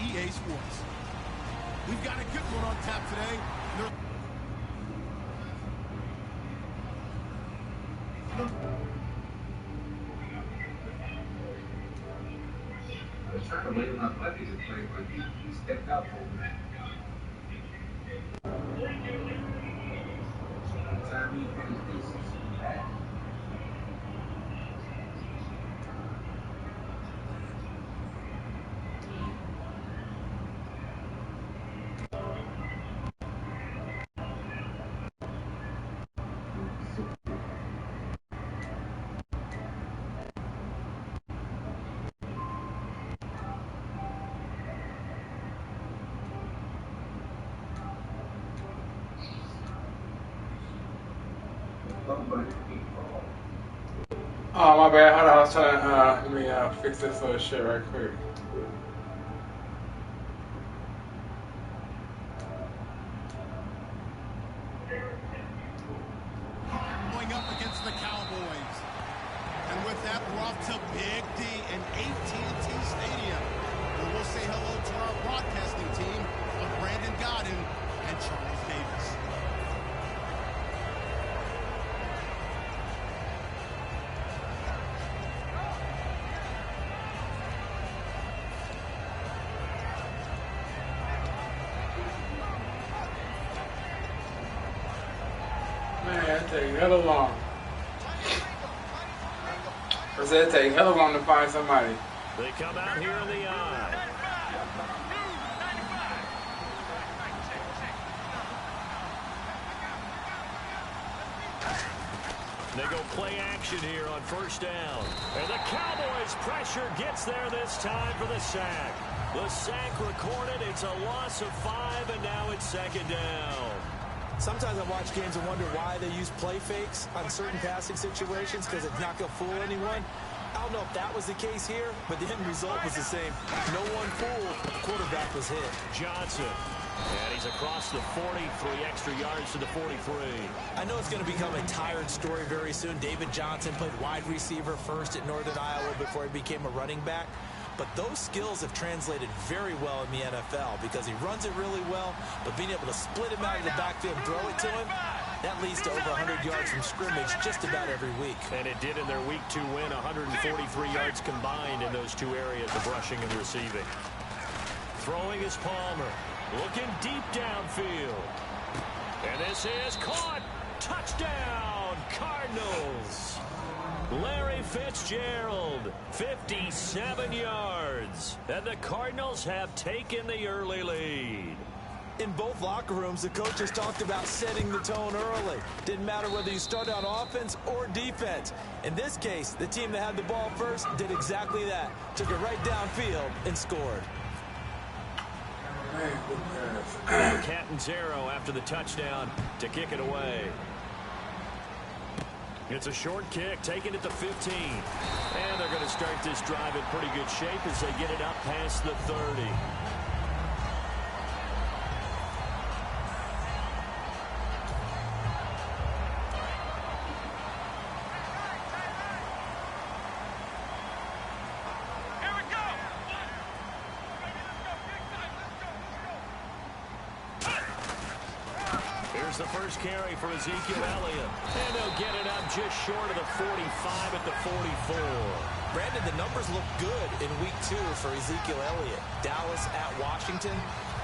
EA Sports. We've got a good one on tap today. I was trying to wait on my buddy to play, but he stepped out for me. By the time he finished this, he's back. Oh, my bad. Hold on. I was trying to, let me fix this little shit right quick. Going up against the Cowboys. And with that, we're off to Big D and AT&T Stadium, where we'll say hello to our broadcasting team of Brandon Godden and Charles Davis. Man, that takes hella long. I said it takes hella long to find somebody. They come out here in the eye. They go play action here on first down. And the Cowboys' pressure gets there this time for the sack. The sack recorded. It's a loss of 5, and now it's second down. Sometimes I watch games and wonder why they use play fakes on certain passing situations because it's not going to fool anyone. I don't know if that was the case here, but the end result was the same. No one fooled. The quarterback was hit. Johnson. And he's across the 40, 3 extra yards to the 43. I know it's going to become a tired story very soon. David Johnson played wide receiver first at Northern Iowa before he became a running back. But those skills have translated very well in the NFL because he runs it really well, but being able to split him out of the backfield and throw it to him, that leads to over 100 yards from scrimmage just about every week. And it did in their Week 2 win, 143 yards combined in those two areas of rushing and receiving. Throwing is Palmer, looking deep downfield. And this is caught. Touchdown, Cardinals. Larry Fitzgerald, 57 yards. And the Cardinals have taken the early lead. In both locker rooms, the coaches talked about setting the tone early. Didn't matter whether you started on offense or defense. In this case, the team that had the ball first did exactly that. Took it right downfield and scored. Catanzaro after the touchdown to kick it away. It's a short kick, taken at the 15. And they're going to start this drive in pretty good shape as they get it up past the 30. The first carry for Ezekiel Elliott. And they'll get it up just short of the 45 at the 44. Brandon, the numbers look good in Week 2 for Ezekiel Elliott. Dallas at Washington.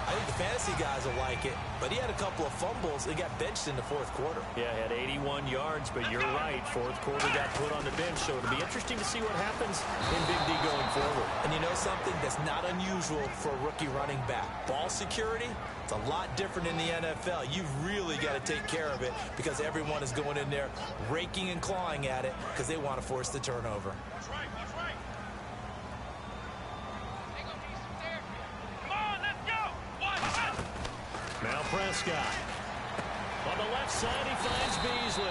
I think the fantasy guys will like it, but he had a couple of fumbles and got benched in the fourth quarter. Yeah, had 81 yards, but you're right. Fourth quarter got put on the bench, so it'll be interesting to see what happens in Big D going forward. And you know something that's not unusual for a rookie running back? Ball security, it's a lot different in the NFL. You've really got to take care of it because everyone is going in there raking and clawing at it because they want to force the turnover. That's right. Now Prescott. On the left side, he finds Beasley.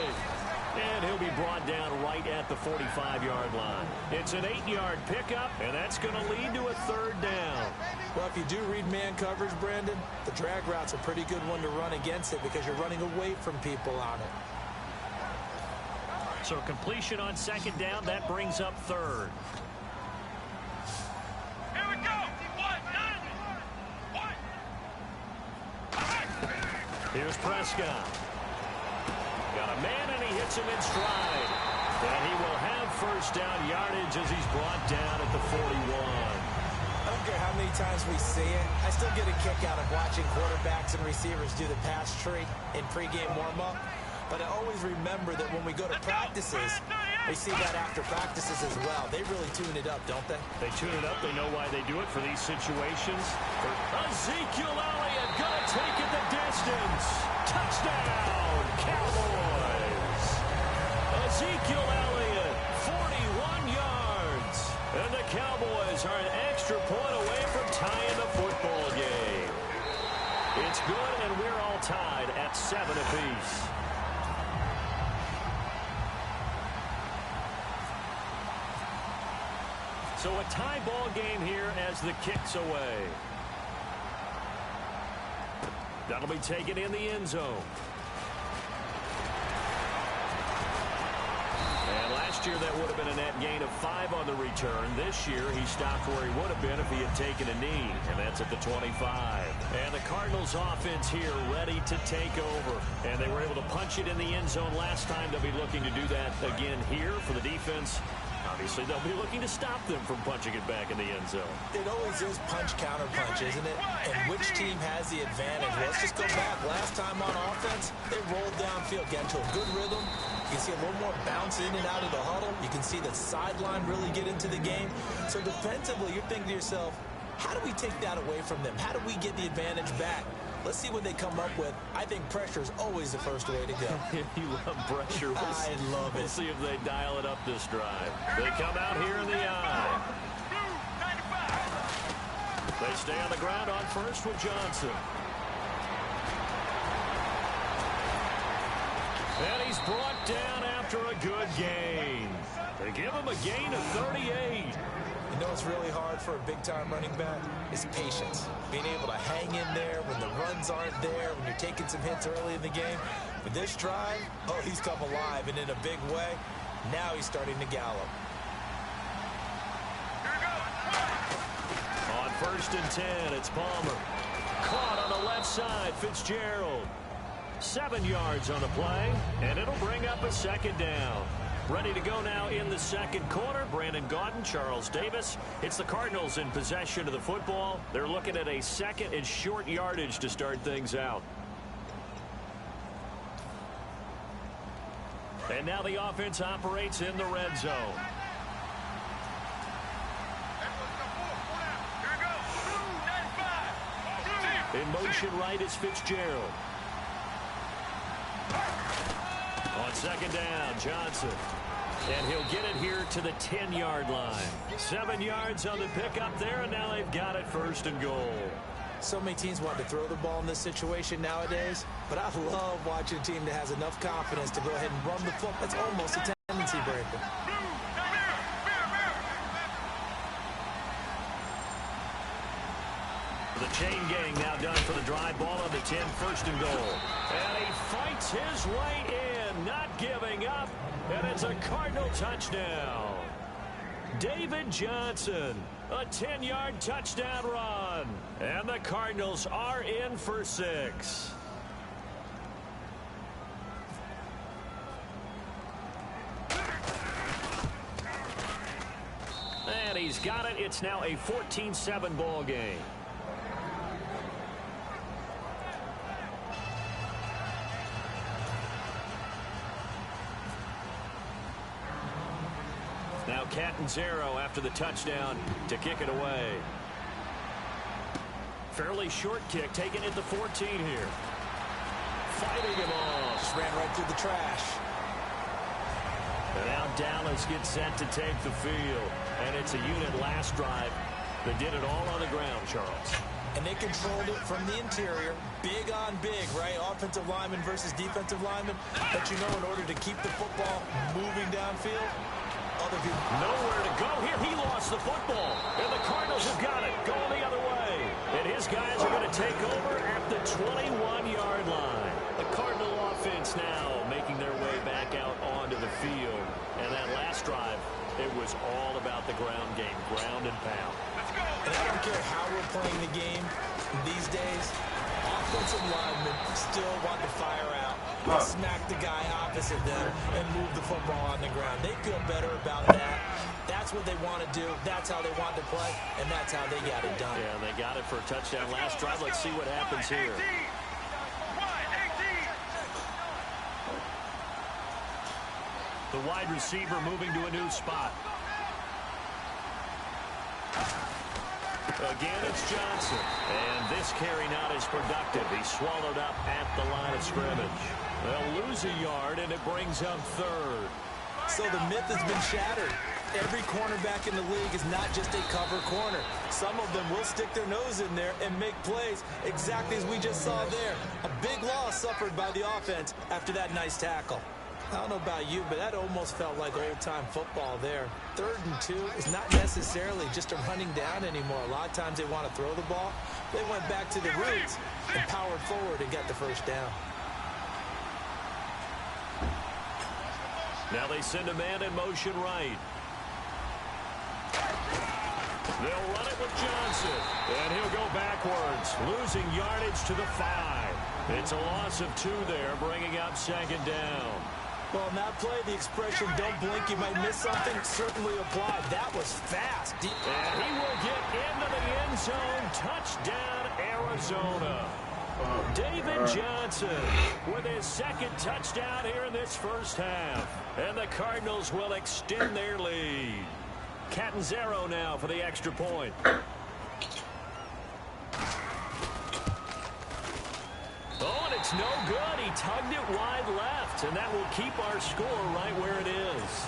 And he'll be brought down right at the 45-yard line. It's an 8-yard pickup, and that's going to lead to a third down. Well, if you do read man coverage, Brandon, the drag route's a pretty good one to run against it because you're running away from people on it. So completion on second down, that brings up third. Here we go. Here's Prescott. Got a man, and he hits him in stride. And he will have first down yardage as he's brought down at the 41. I don't care how many times we see it. I still get a kick out of watching quarterbacks and receivers do the pass tree in pregame warm-up. But I always remember that when we go to practices, we see that after practices as well. They really tune it up, don't they? They tune it up. They know why they do it for these situations. Ezekiel Elliott going to take it the distance. Touchdown, Cowboys. Ezekiel Elliott, 41 yards. And the Cowboys are an extra point away from tying the football game. It's good, and we're all tied at 7 apiece. So a tie ball game here as the kick's away. That'll be taken in the end zone. And last year that would have been a net gain of 5 on the return. This year he stopped where he would have been if he had taken a knee, and that's at the 25. And the Cardinals offense here ready to take over. And they were able to punch it in the end zone last time. They'll be looking to do that again here for the defense. Obviously, they'll be looking to stop them from punching it back in the end zone. It always is punch-counter-punch, isn't it? And which team has the advantage? Let's just go back. Last time on offense, they rolled downfield, get into a good rhythm. You can see a little more bounce in and out of the huddle. You can see the sideline really get into the game. So defensively, you're thinking to yourself, how do we take that away from them? How do we get the advantage back? Let's see what they come up with. I think pressure is always the first way to go. You love pressure. I love it. We'll see if they dial it up this drive. They come out here in the eye. They stay on the ground on first with Johnson. And he's brought down after a good gain. They give him a gain of 38. You know what's really hard for a big-time running back? Is patience. Being able to hang in there when the runs aren't there, when you're taking some hits early in the game. With this drive, oh, he's come alive, and in a big way. Now he's starting to gallop. On first and 10, it's Palmer. Caught on the left side, Fitzgerald. 7 yards on the play, and it'll bring up a second down. Ready to go now in the second quarter. Brandon Gaudin, Charles Davis. It's the Cardinals in possession of the football. They're looking at a second and short yardage to start things out. And now the offense operates in the red zone. In motion right is Fitzgerald. On second down, Johnson. And he'll get it here to the 10-yard line. 7 yards on the pickup there, and now they've got it first and goal. So many teams want to throw the ball in this situation nowadays, but I love watching a team that has enough confidence to go ahead and run the football. That's almost a tendency breaker. The chain gang now done for the drive ball on the 10, first and goal. And he fights his way in, not giving up. And it's a Cardinal touchdown. David Johnson, a 10-yard touchdown run. And the Cardinals are in for 6. And he's got it. It's now a 14-7 ball game. Now Catanzaro after the touchdown to kick it away. Fairly short kick, taken at the 14 here. Fighting him off. Just ran right through the trash. And now Dallas gets set to take the field. And it's a unit last drive that did it all on the ground, Charles. And they controlled it from the interior. Big on big, right? Offensive lineman versus defensive lineman. But you know, in order to keep the football moving downfield, other people. Nowhere to go here. He lost the football. And the Cardinals have got it. Going the other way. And his guys are going to take over at the 21-yard line. The Cardinal offense now making their way back out onto the field. And that last drive, it was all about the ground game. Ground and pound. And I don't care how we're playing the game these days. offensive linemen still want to fire out. They smack the guy opposite them and move the football on the ground. They feel better about that. That's what they want to do. That's how they want to play, and that's how they got it done. Yeah, they got it for a touchdown last drive. Let's see what happens here. The wide receiver moving to a new spot. Again, it's Johnson. And this carry not as productive. He's swallowed up at the line of scrimmage. They'll lose a yard, and it brings up third. So the myth has been shattered. Every cornerback in the league is not just a cover corner. Some of them will stick their nose in there and make plays exactly as we just saw there. A big loss suffered by the offense after that nice tackle. I don't know about you, but that almost felt like old-time football there. 3rd and 2 is not necessarily just a running down anymore. A lot of times they want to throw the ball. They went back to the roots and powered forward and got the first down. Now they send a man in motion right. They'll run it with Johnson, and he'll go backwards, losing yardage to the 5. It's a loss of 2 there, bringing up 2nd down. Well, in that play, the expression, don't blink, you might miss something, certainly applied. That was fast. And he will get into the end zone. Touchdown, Arizona. David Johnson with his 2nd touchdown here in this first half. And the Cardinals will extend their lead. Catanzaro now for the extra point. Oh, and it's no good. He tugged it wide left, and that will keep our score right where it is.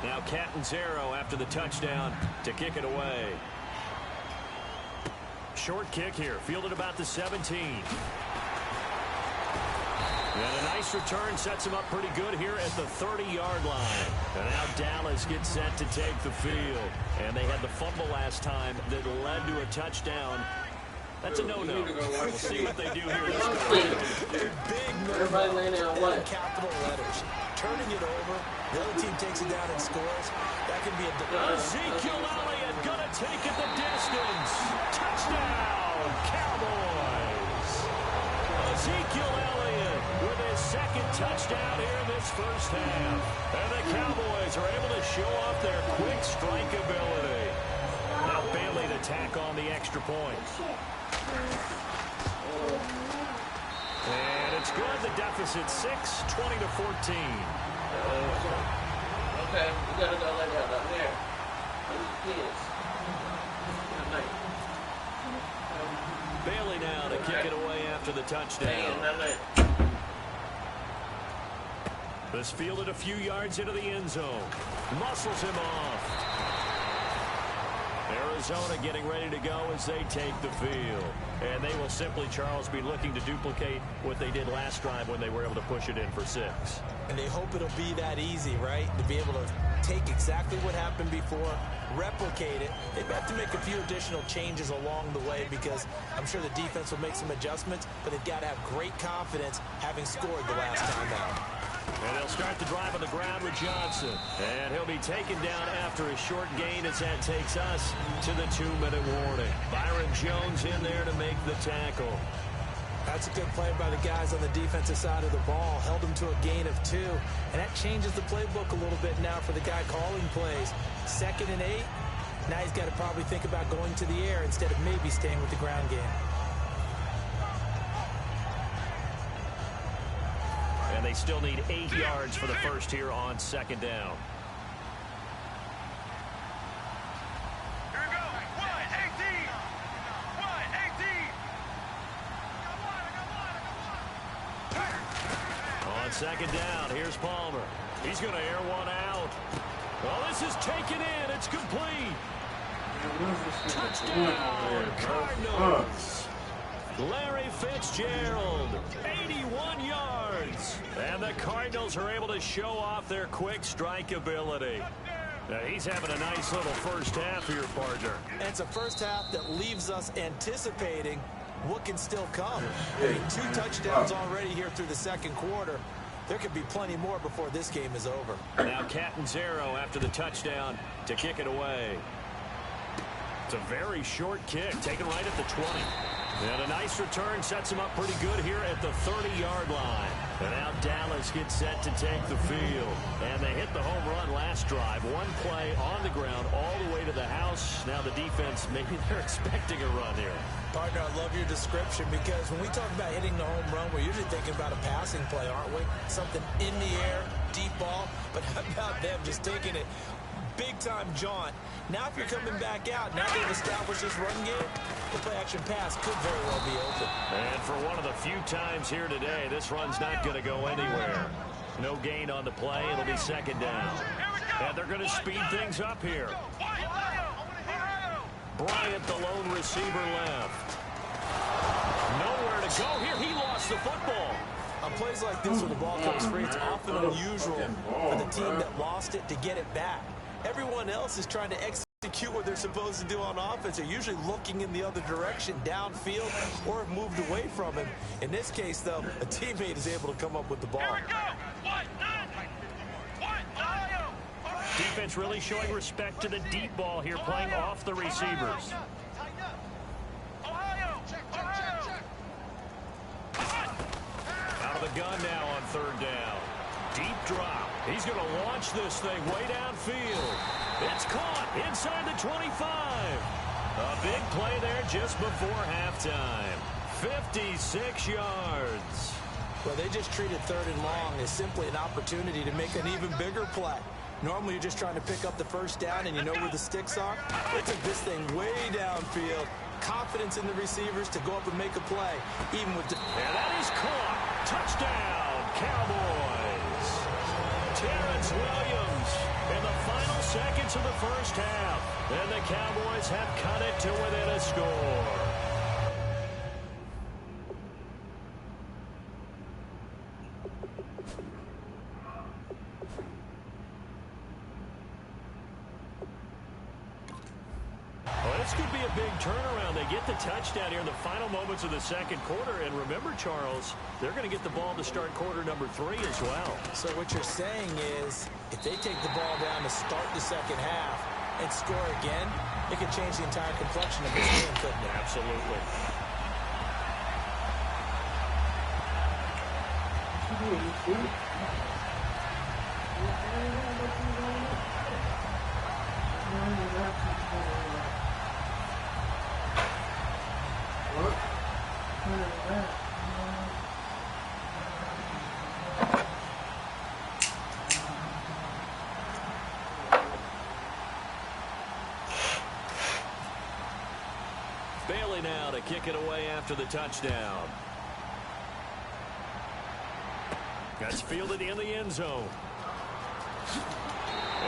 Now Catanzaro after the touchdown to kick it away. Short kick here, fielded about the 17. And a nice return sets him up pretty good here at the 30-yard line. And now Dallas gets set to take the field. And they had the fumble last time that led to a touchdown. That's a no-no. We'll see what they do here this time. Big no-no in capital letters. Turning it over, the other team takes it down and scores. That can be a... Ezekiel Elliott gonna take it the distance. Touchdown, Cowboys. Ezekiel Elliott with his 2nd touchdown here in this first half. And the Cowboys are able to show off their quick strike ability. Now Bailey to tack on the extra point. And it's good. The deficit 6, 20-14. Okay, we gotta go like that up there. Bailey now to kick it away after the touchdown. This fielded a few yards into the end zone. Muscles him off. Arizona getting ready to go as they take the field. And they will simply, Charles, be looking to duplicate what they did last drive when they were able to push it in for 6. And they hope it'll be that easy, right? To be able to take exactly what happened before, replicate it. They have to make a few additional changes along the way because I'm sure the defense will make some adjustments, but they've got to have great confidence having scored the last time out. And they'll start the drive on the ground with Johnson. And he'll be taken down after a short gain as that takes us to the 2-minute warning. Byron Jones in there to make the tackle. That's a good play by the guys on the defensive side of the ball. Held them to a gain of 2. And that changes the playbook a little bit now for the guy calling plays. 2nd and 8. Now he's got to probably think about going to the air instead of maybe staying with the ground game. And they still need 8 yards for the first here on 2nd down. Here we go. 1-18. 1-18. On 2nd down, here's Palmer. He's going to air one out. Well, this is taken in. It's complete. Touchdown, Cardinals. Larry Fitzgerald, 81 yards. And the Cardinals are able to show off their quick strike ability. Now, he's having a nice little first half here, partner. And it's a first half that leaves us anticipating what can still come. I mean, 2 touchdowns already here through the 2nd quarter. There could be plenty more before this game is over. Now Catanzaro after the touchdown to kick it away. It's a very short kick, taken right at the 20. And a nice return sets him up pretty good here at the 30-yard line. And now Dallas gets set to take the field. And they hit the home run last drive. One play on the ground all the way to the house. Now the defense, maybe they're expecting a run here. Partner, I love your description because when we talk about hitting the home run, we're usually thinking about a passing play, aren't we? Something in the air, deep ball. But how about them just taking it big-time jaunt? Now if you're coming back out, now they've established this run game, the play-action pass could very well be open. And for one of the few times here today, this run's not going to go anywhere. No gain on the play. It'll be second down. And they're going to speed things up here. Bryant, the lone receiver, left. Nowhere to go here. He lost the football. On plays like this where the ball comes free, it's often unusual for the team that lost it to get it back. Everyone else is trying to execute what they're supposed to do on offense. They're usually looking in the other direction, downfield, or have moved away from him. In this case, though, a teammate is able to come up with the ball. Defense really showing respect to the deep ball here, playing off the receivers. Out of the gun now on third down. Deep drop. He's going to launch this thing way downfield. It's caught inside the 25. A big play there just before halftime. 56 yards. Well, they just treated third and long as simply an opportunity to make an even bigger play. Normally, you're just trying to pick up the first down, and you know where the sticks are. They took this thing way downfield. Confidence in the receivers to go up and make a play, even with... And that is caught. Touchdown, Cowboys. Terrence Williams in the final seconds of the first half. And the Cowboys have cut it to within a score. Well, this could be a big turnaround. They get the touchdown here in the final moments of the second quarter. And remember, Charles, they're going to get the ball to start quarter number 3 as well. So what you're saying is if they take the ball down to start the second half and score again, it could change the entire complexion of this game, couldn't it? Absolutely. Bailey now to kick it away after the touchdown. That's fielded in the end zone.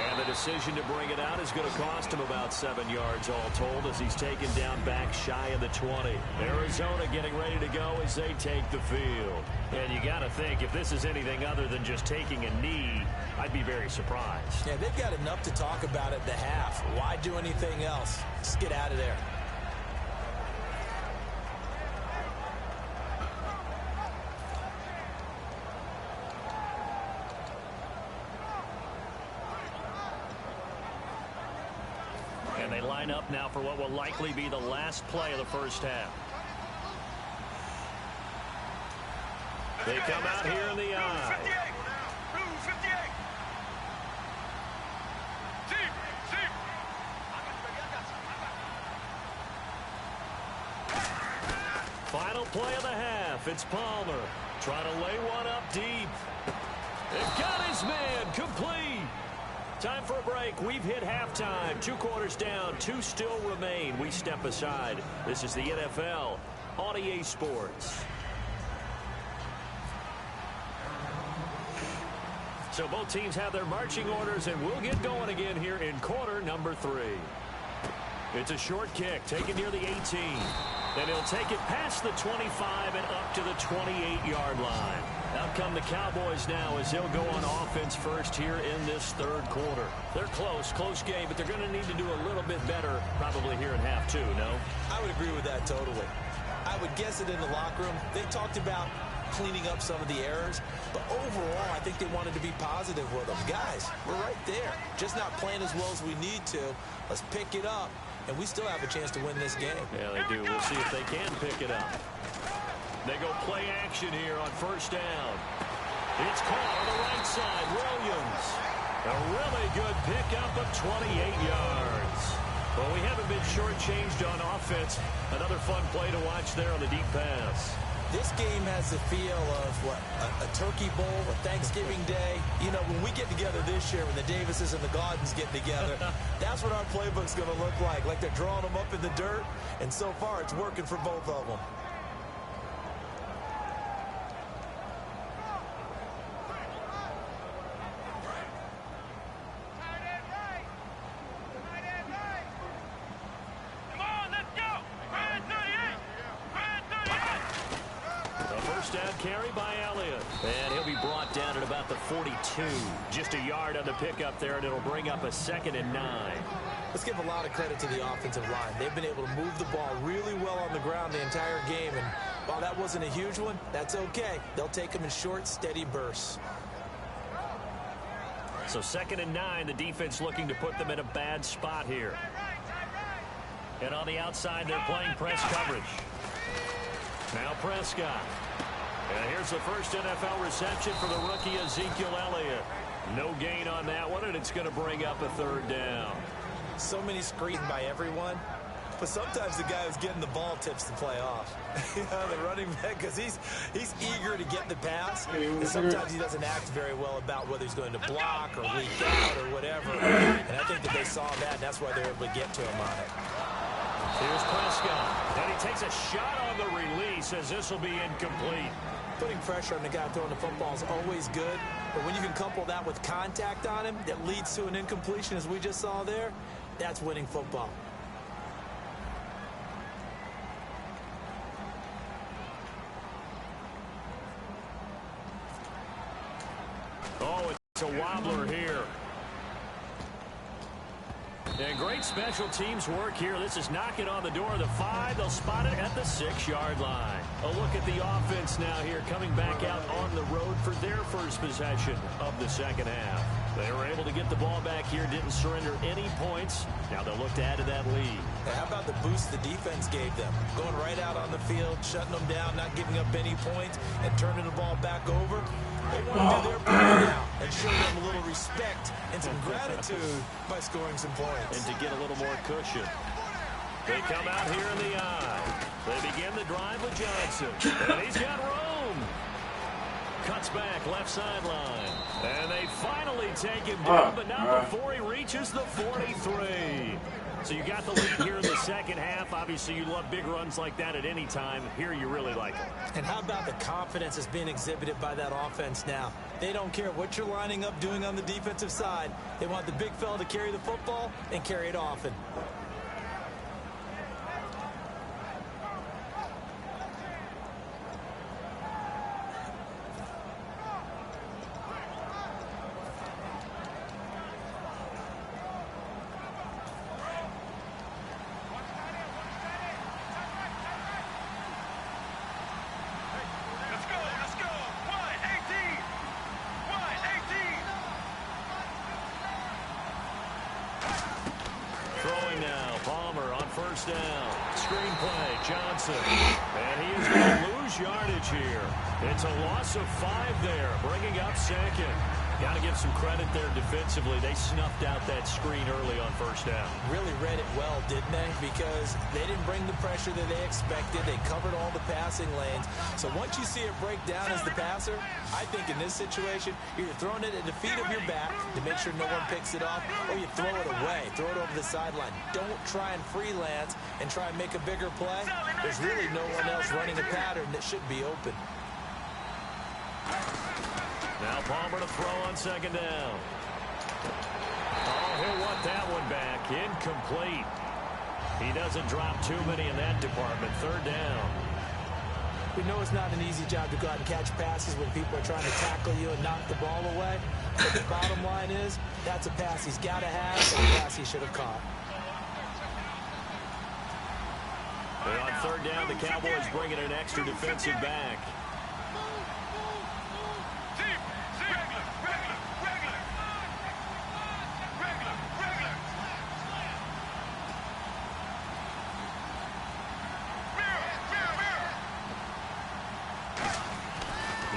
And the decision to bring it out is going to cost him about 7 yards all told as he's taken down back shy of the 20. Arizona getting ready to go as they take the field. And you got to think if this is anything other than just taking a knee, I'd be very surprised. Yeah, they've got enough to talk about at the half. Why do anything else? Just get out of there. And they line up now for what will likely be the last play of the first half. They come out here in the eye. Final play of the half. It's Palmer trying to lay one up deep. It got his man complete. Time for a break. We've hit halftime. 2 quarters down. 2 still remain. We step aside. This is the NFL on EA Sports. So both teams have their marching orders, and we'll get going again here in quarter number 3. It's a short kick taken near the 18. And he'll take it past the 25 and up to the 28-yard line. Out come the Cowboys now as they'll go on offense first here in this third quarter. They're close game, but they're going to need to do a little bit better probably here in half 2, no? I would agree with that totally. I would guess it in the locker room. They talked about cleaning up some of the errors, but overall I think they wanted to be positive with them. Guys, we're right there. Just not playing as well as we need to. Let's pick it up and we still have a chance to win this game. Yeah, they do. We'll see if they can pick it up. They go play action here on first down. It's caught on the right side. Williams. A really good pickup of 28 yards. Well, we haven't been shortchanged on offense. Another fun play to watch there on the deep pass. This game has the feel of, what, a turkey bowl, a Thanksgiving Day. You know, when we get together this year, when the Davises and the Gaudens get together, that's what our playbook's going to look like they're drawing them up in the dirt. And so far, it's working for both of them. Carry by Elliott. And he'll be brought down at about the 42. Just a yard on the pickup there, and it'll bring up a 2nd and 9. Let's give a lot of credit to the offensive line. They've been able to move the ball really well on the ground the entire game. And while that wasn't a huge one, that's okay. They'll take them in short, steady bursts. So 2nd and 9, the defense looking to put them in a bad spot here. And on the outside, they're playing press coverage. Now Prescott. And here's the first NFL reception for the rookie Ezekiel Elliott. No gain on that one, and it's going to bring up a 3rd down. So many screens by everyone, but sometimes the guy who's getting the ball tips the play off. You know, the running back, because he's eager to get the pass, and sometimes he doesn't act very well about whether he's going to block or leak out or whatever. And I think that they saw that, and that's why they were able to get to him on it. Here's Prescott, and he takes a shot on the release as this will be incomplete. Putting pressure on the guy throwing the football is always good, but when you can couple that with contact on him that leads to an incompletion, as we just saw there, that's winning football. Oh, it's a wobbler here. And great special teams work here. This is knocking on the door of the 5. They'll spot it at the 6-yard line. A look at the offense now here, coming back out on the road for their first possession of the second half. They were able to get the ball back here, didn't surrender any points. Now they'll look to add to that lead. Hey, how about the boost the defense gave them? Going right out on the field, shutting them down, not giving up any points, and turning the ball back over. They want to do their part now and show them a little respect and some gratitude by scoring some points. And to get a little more cushion. They come out here in the eye. They begin the drive with Johnson. And he's got room. Cuts back left sideline. And they finally take him down, but not before he reaches the 43. So you got the lead here in the second half. Obviously, you love big runs like that at any time. Here, you really like it. And how about the confidence that's being exhibited by that offense now? They don't care what you're lining up doing on the defensive side. They want the big fella to carry the football and carry it often. First down. Screen play. Johnson. And he is going to lose yardage here. It's a loss of 5 there, bringing up 2nd. Got to give some credit there defensively. They snuffed out that screen early on first down. Really read it well, didn't they? Because they didn't bring the pressure that they expected. They covered all the passing lanes. So once you see it break down as the passer, I think in this situation, you're either throwing it at the feet of your back to make sure no one picks it off, or you throw it away, throw it over the sideline. Don't try and freelance and try and make a bigger play. There's really no one else running a pattern that should be open. Now Palmer to throw on second down. Oh, he'll want that one back. Incomplete. He doesn't drop too many in that department. Third down. We know it's not an easy job to go out and catch passes when people are trying to tackle you and knock the ball away. But the bottom line is, that's a pass he's got to have and a pass he should have caught. And on third down, the Cowboys bringing an extra defensive back.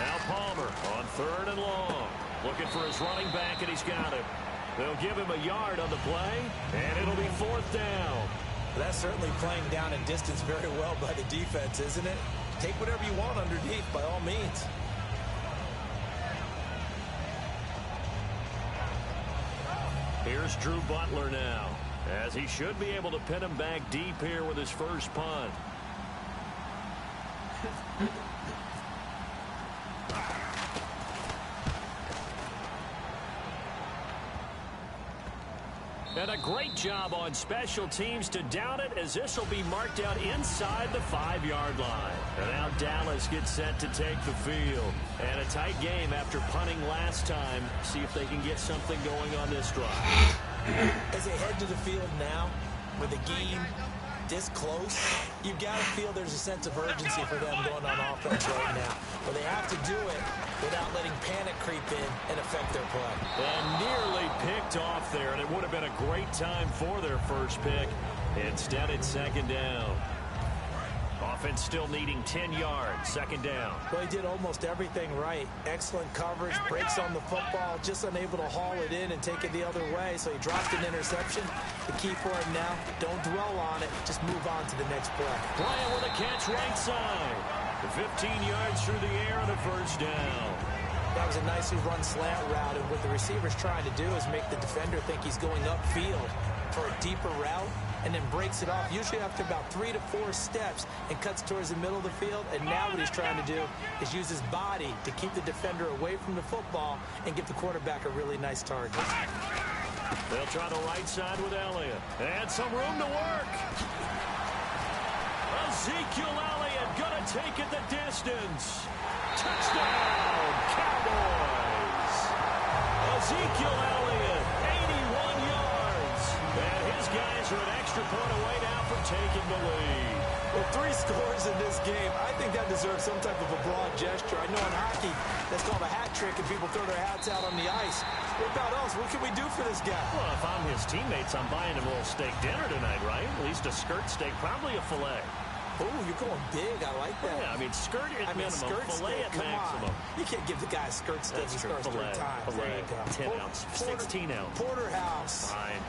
Now Palmer on 3rd and long. Looking for his running back, and he's got him. They'll give him a yard on the play, and it'll be 4th down. That's certainly playing down and distance very well by the defense, isn't it? Take whatever you want underneath, by all means. Here's Drew Butler now, as he should be able to pin him back deep here with his first punt. And a great job on special teams to down it, as this will be marked out inside the 5-yard line. And now Dallas gets set to take the field. And a tight game after punting last time. See if they can get something going on this drive. As they head to the field now, with the game this close, you've got to feel there's a sense of urgency for them going on offense right now. But they have to do it without letting panic creep in and affect their play. And nearly picked off there, and it would have been a great time for their first pick. Instead, it's 2nd down. Offense still needing 10 yards, 2nd down. Well, he did almost everything right. Excellent coverage, breaks on the football, just unable to haul it in and take it the other way, so he dropped an interception. The key for him now, don't dwell on it, just move on to the next play. Bryant with a catch right side. 15 yards through the air and a 1st down. That was a nicely run slant route, and what the receiver's trying to do is make the defender think he's going upfield for a deeper route, and then breaks it off, usually after about 3 to 4 steps, and cuts towards the middle of the field. And now what he's trying to do is use his body to keep the defender away from the football and give the quarterback a really nice target. They'll try the right side with Elliott. And some room to work. Ezekiel Elliott gonna take it the distance. Touchdown, Cowboys! Ezekiel Elliott, 81 yards. And his guys are an extra point away now from taking the lead. Well, 3 scores in this game. I think that deserves some type of a broad gesture. I know in hockey, that's called a hat trick, and people throw their hats out on the ice. What about us? What can we do for this guy? Well, if I'm his teammates, I'm buying him a little steak dinner tonight, right? At least a skirt steak, probably a filet. Oh, you're going big. I like that. Yeah, I mean, skirt at minimum, filet at maximum. You can't give the guy a skirt steak. He scores 3 times. Filet, 10 ounce, 16 ounce. Porterhouse. Fine.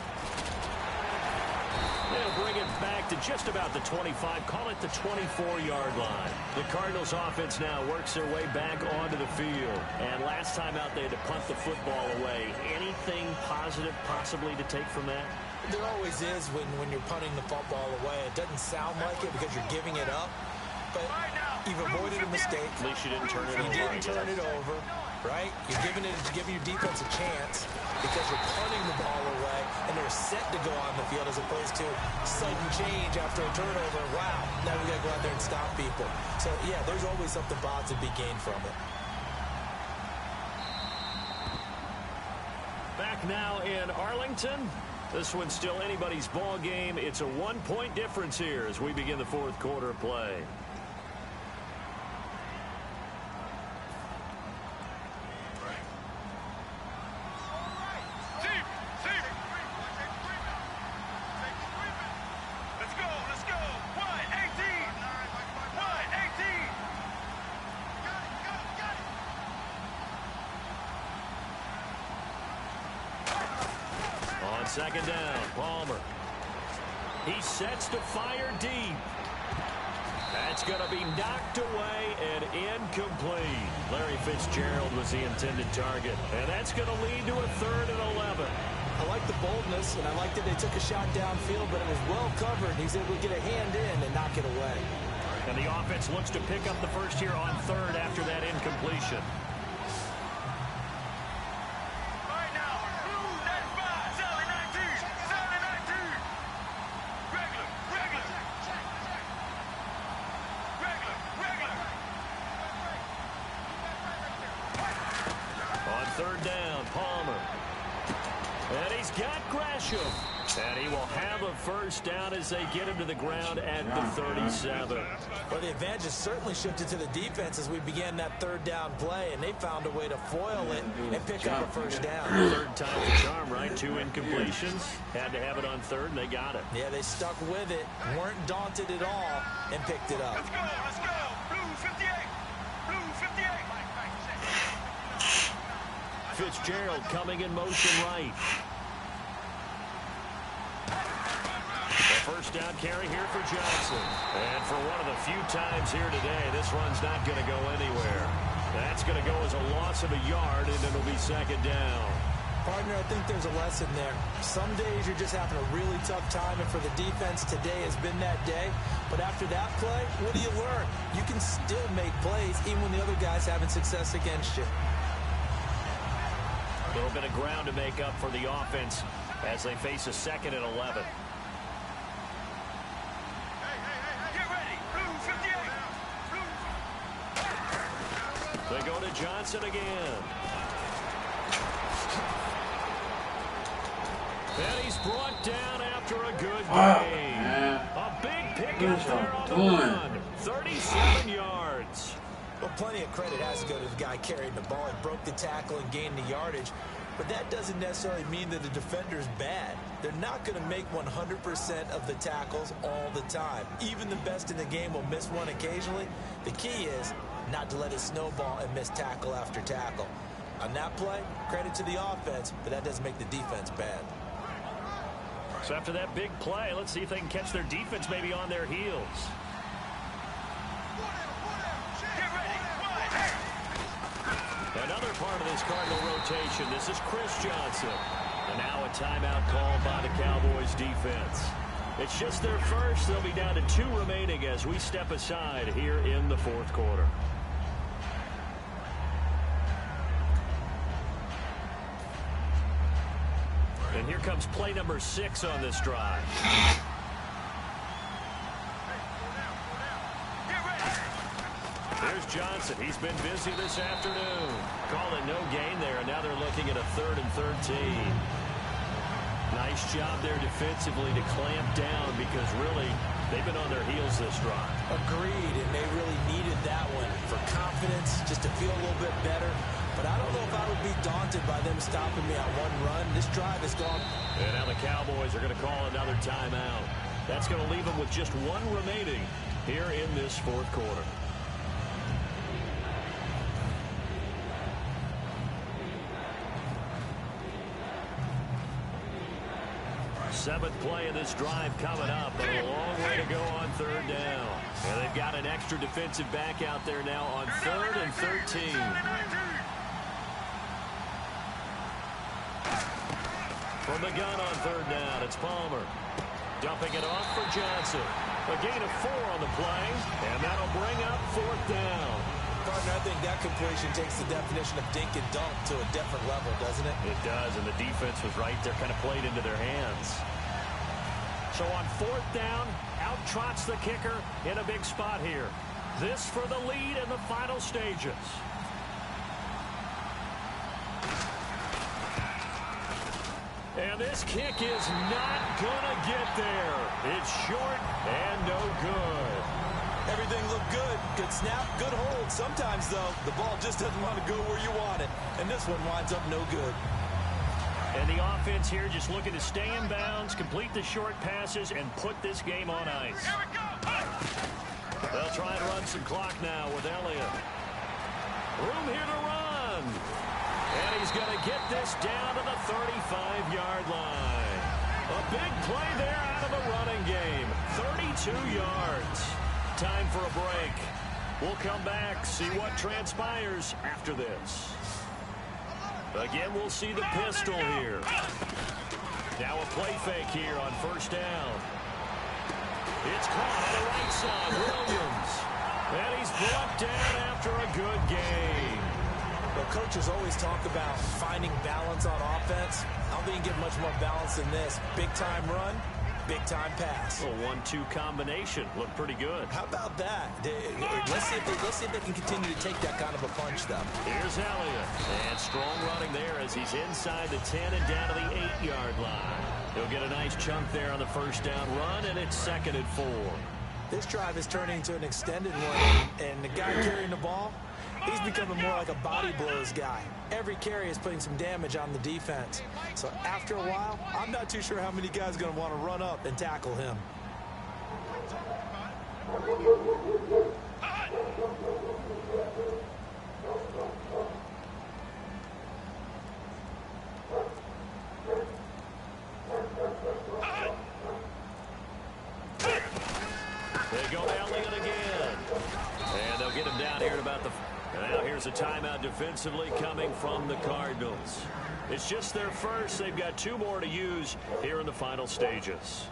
They'll bring it back to just about the 25, call it the 24-yard line. The Cardinals offense now works their way back onto the field. And last time out, they had to punt the football away. Anything positive possibly to take from that? There always is when you're punting the football away. It doesn't sound like it because you're giving it up. But you've avoided a mistake. At least you didn't turn it over. You didn't turn it over, right? You're giving your defense a chance because you're punting the ball away, and they're set to go on the field as opposed to sudden change after a turnover. Wow, now we got to go out there and stop people. So, yeah, there's always something positive to be gained from it. Back now in Arlington. This one's still anybody's ball game. It's a 1-point difference here as we begin the 4th quarter of play. Second down, Palmer. He sets to fire deep. That's going to be knocked away and incomplete. Larry Fitzgerald was the intended target. And that's going to lead to a 3rd and 11. I like the boldness, and I like that they took a shot downfield, but it was well covered. He's able to get a hand in and knock it away. And the offense looks to pick up the first here on 3rd after that incompletion. And he will have a first down as they get him to the ground at the 37. Well, the advantage has certainly shifted to the defense as we began that 3rd down play, and they found a way to foil it and pick up a first down. 3rd time the charm, right? 2 incompletions. Had to have it on 3rd, and they got it. Yeah, they stuck with it, weren't daunted at all, and picked it up. Let's go, let's go. Blue 58. Blue 58. Fitzgerald coming in motion right. The first down carry here for Johnson. And for one of the few times here today, this run's not going to go anywhere. That's going to go as a loss of a yard, and it'll be second down. Partner, I think there's a lesson there. Some days you're just having a really tough time, and for the defense, today has been that day. But after that play, what do you learn? You can still make plays even when the other guy's having success against you. A little bit of ground to make up for the offense as they face a 2nd and 11. Get ready. Blue 58. They go to Johnson again. And he's brought down after a good game. A big pickup there on the run. 37 yards. Well, plenty of credit has to go to the guy carrying the ball. He broke the tackle and gained the yardage. But that doesn't necessarily mean that the defender's bad. They're not going to make 100% of the tackles all the time. Even the best in the game will miss one occasionally. The key is not to let it snowball and miss tackle after tackle. On that play, credit to the offense, but that doesn't make the defense bad. So after that big play, let's see if they can catch their defense maybe on their heels. Get ready. Another part of this Cardinal rotation. This is Chris Johnson. And now a timeout called by the Cowboys defense. It's just their first. They'll be down to 2 remaining as we step aside here in the 4th quarter. And here comes play number 6 on this drive. There's Johnson. He's been busy this afternoon. Call it no gain there, and now they're looking at a 3rd and 13. Nice job there defensively to clamp down because really they've been on their heels this drive. Agreed, and they really needed that one for confidence, just to feel a little bit better. But I don't know if I would be daunted by them stopping me on one run. This drive is gone. And now the Cowboys are going to call another timeout. That's going to leave them with just 1 remaining here in this 4th quarter. Seventh play of this drive coming up, but a long way to go on 3rd down. And they've got an extra defensive back out there now on 3rd and 13. From the gun on 3rd down, it's Palmer. Dumping it off for Johnson. A gain of 4 on the play, and that'll bring up 4th down. Partner, I think that completion takes the definition of dink and dunk to a different level, doesn't it? It does, and the defense was right there, kind of played into their hands. So on 4th down, out trots the kicker in a big spot here. This for the lead in the final stages. And this kick is not gonna get there. It's short and no good. Everything looked good. Good snap, good hold. Sometimes, though, the ball just doesn't want to go where you want it. And this one winds up no good. And the offense here just looking to stay in bounds, complete the short passes, and put this game on ice. They'll try and run some clock now with Elliott. Room here to run. And he's going to get this down to the 35-yard line. A big play there out of the running game. 32 yards. Time for a break. We'll come back, see what transpires after this. Again, we'll see the pistol here. Now a play fake here on 1st down. It's caught on the right side, Williams. And he's brought down after a good game. Well, coaches always talk about finding balance on offense. I don't think you get much more balance than this. Big-time run, big-time pass. A 1-2 combination. Looked pretty good. How about that? Let's see if they can continue to take that kind of a punch, though. Here's Elliott. And strong running there as he's inside the 10 and down to the 8-yard line. He'll get a nice chunk there on the 1st down run, and it's 2nd and 4. This drive is turning into an extended one, and the guy carrying the ball, he's becoming more like a body blows guy. Every carry is putting some damage on the defense. So after a while, I'm not too sure how many guys are going to want to run up and tackle him. go Elliott again. And they'll get him down here at about the... Now here's a timeout defensively coming from the Cardinals. It's just their first. They've got 2 more to use here in the final stages.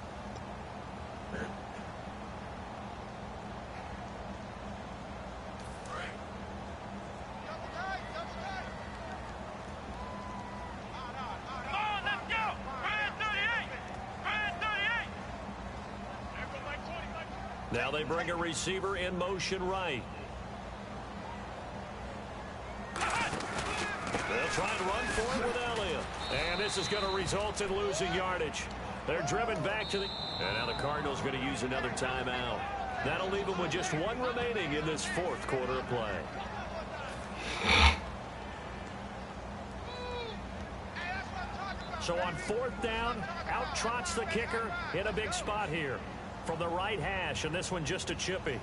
Now they bring a receiver in motion right. They'll try and run for it with Elliott. And this is going to result in losing yardage. They're driven back to the... And now the Cardinals going to use another timeout. That'll leave them with just 1 remaining in this 4th quarter of play. So on 4th down, out trots the kicker in a big spot here. From the right hash, and this one just a chippy.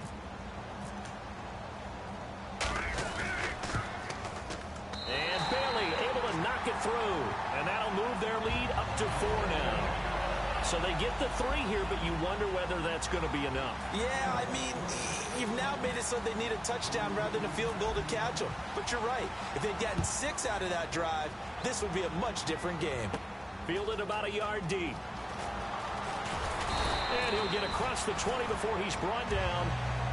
And Bailey able to knock it through. And that'll move their lead up to 4 now. So they get the 3 here, but you wonder whether that's going to be enough. Yeah, I mean, you've now made it so they need a touchdown rather than a field goal to catch them. But you're right. If they'd gotten 6 out of that drive, this would be a much different game. Fielded about a yard deep. And he'll get across the 20 before he's brought down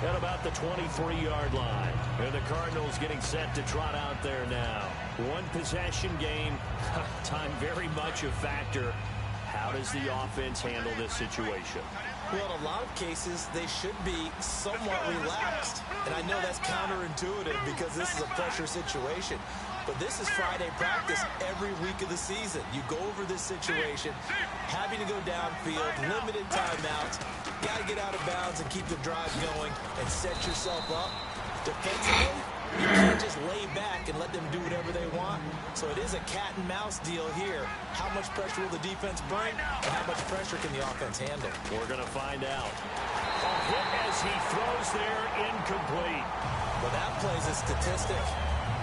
at about the 23-yard line. And the Cardinals getting set to trot out there now. 1 possession game. Time very much a factor. How does the offense handle this situation? Well, in a lot of cases, they should be somewhat relaxed. And I know that's counterintuitive because this is a pressure situation. But this is Friday practice every week of the season. You go over this situation, having to go downfield, limited timeouts. Got to get out of bounds and keep the drive going and set yourself up. Defensively, you can't just lay back and let them do whatever they want. So it is a cat and mouse deal here. How much pressure will the defense bring, and how much pressure can the offense handle? We're going to find out. A hit as he throws there, incomplete. Well, that plays a statistic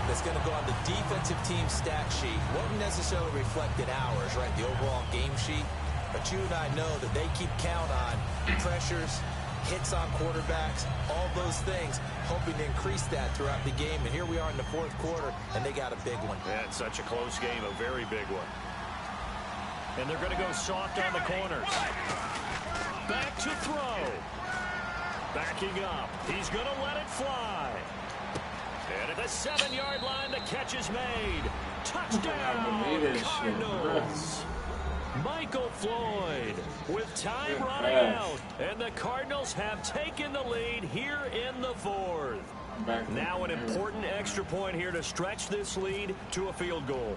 that's going to go on the defensive team stat sheet. Won't necessarily reflect in ours, right, the overall game sheet. But you and I know that they keep count on pressures, hits on quarterbacks, all those things, hoping to increase that throughout the game. And here we are in the 4th quarter, and they got a big one. Yeah, it's such a close game, a very big one. And they're going to go soft on the corners. Back to throw. Backing up. He's going to let it fly. And at the 7-yard line, the catch is made. Touchdown, Cardinals. Michael Floyd with time running out. And the Cardinals have taken the lead here in the 4th. Now an important extra point here to stretch this lead to a field goal.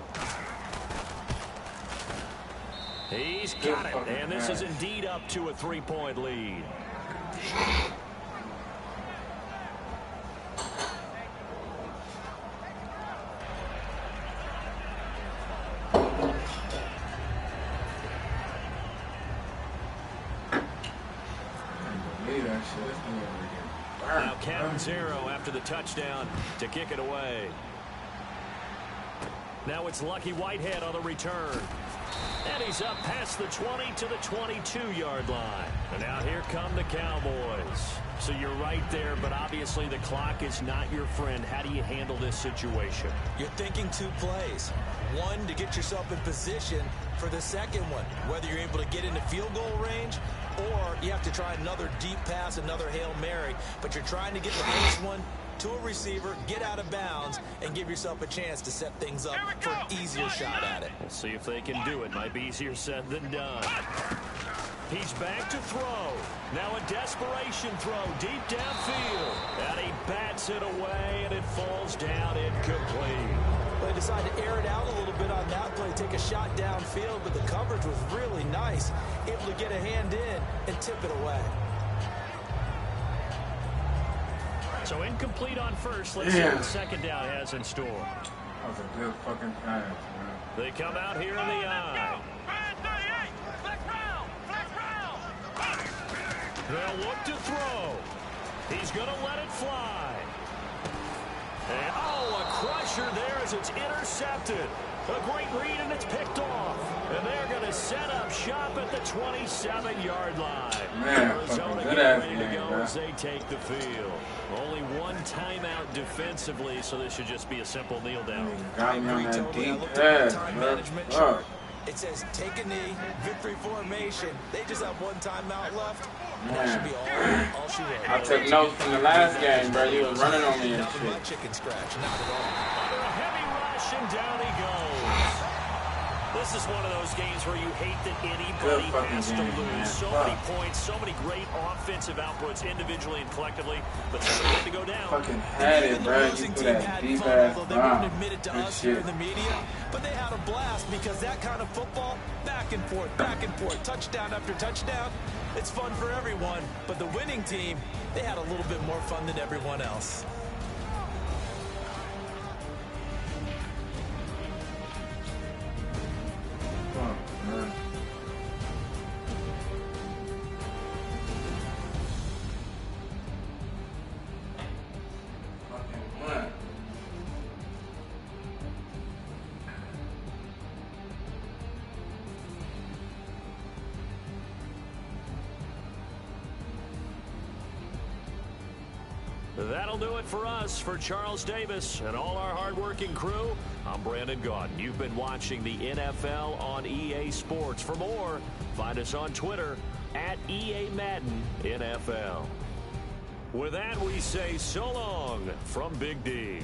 He's got it. And this is indeed up to a 3-point lead. Now Catanzaro after the touchdown to kick it away. Now it's Lucky Whitehead on the return. And he's up past the 20 to the 22-yard line. And now here come the Cowboys. So you're right there, but obviously the clock is not your friend. How do you handle this situation? You're thinking 2 plays. 1, to get yourself in position for the second one, whether you're able to get into field goal range or you have to try another deep pass, another Hail Mary. But you're trying to get the first one to a receiver, get out of bounds, and give yourself a chance to set things up for an easier shot at it. We'll see if they can do it. Might be easier said than done. He's back to throw. Now a desperation throw deep downfield. And he bats it away, and it falls down incomplete. They decided to air it out a little bit on that play, take a shot downfield, but the coverage was really nice. Able to get a hand in and tip it away. So incomplete on first. Let's see what second down has in store. That was a good fucking pass, man. They come out here in the eye. They'll look to throw. He's going to let it fly. And, oh, a crusher there as it's intercepted. A great read, and it's picked off. And they're going to set up shop at the 27-yard line. Man, Arizona good getting ready to game, go bro. as they take the field. Only one timeout defensively, so this should just be a simple kneel down. Got me on that Totally. I deep looked at head, the time bro. management Oh. chart. It says take a knee, victory formation. They just have one timeout left. That should be all she wrote. I took notes from the last game, bro. You was running on me and Not shit. my chicken scratch, not at all. Under a heavy rush, and down he goes. This is one of those games where you hate that anybody has to game, man. lose. So many points, so many great offensive outputs individually and collectively, but somebody had to go down. Fucking had it, Even the bro. You losing put team that had deep fun, ass although they won't bomb. admit it to Good us here shit. in the media. But they had a blast because that kind of football, back and forth, touchdown after touchdown, it's fun for everyone. But the winning team, they had a little bit more fun than everyone else. Fuck, man. Fucking what? That'll do it for us. For Charles Davis and all our hardworking crew, I'm Brandon Gaudin. You've been watching the NFL on EA Sports. For more, find us on Twitter at EA Madden NFL. With that, we say so long from Big D.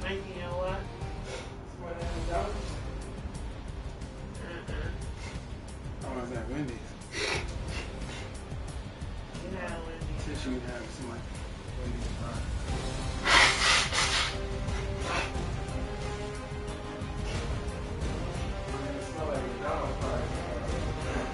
You know what? I was at Wendy's. You had a Wendy's. Since you have some like Wendy's fries. It smell like McDonald's fries.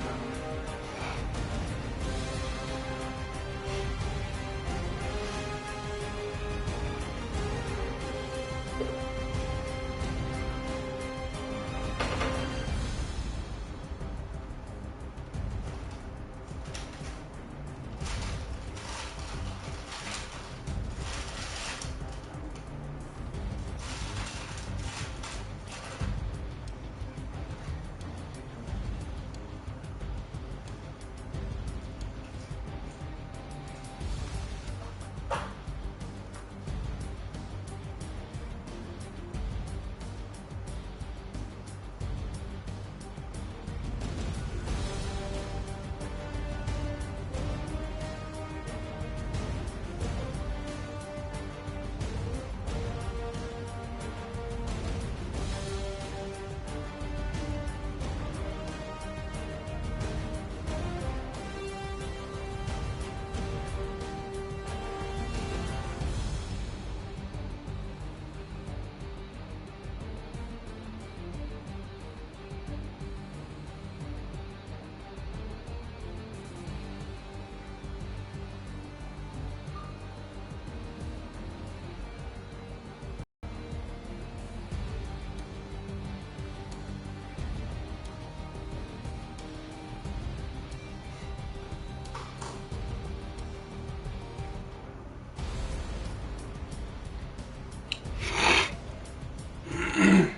Alright.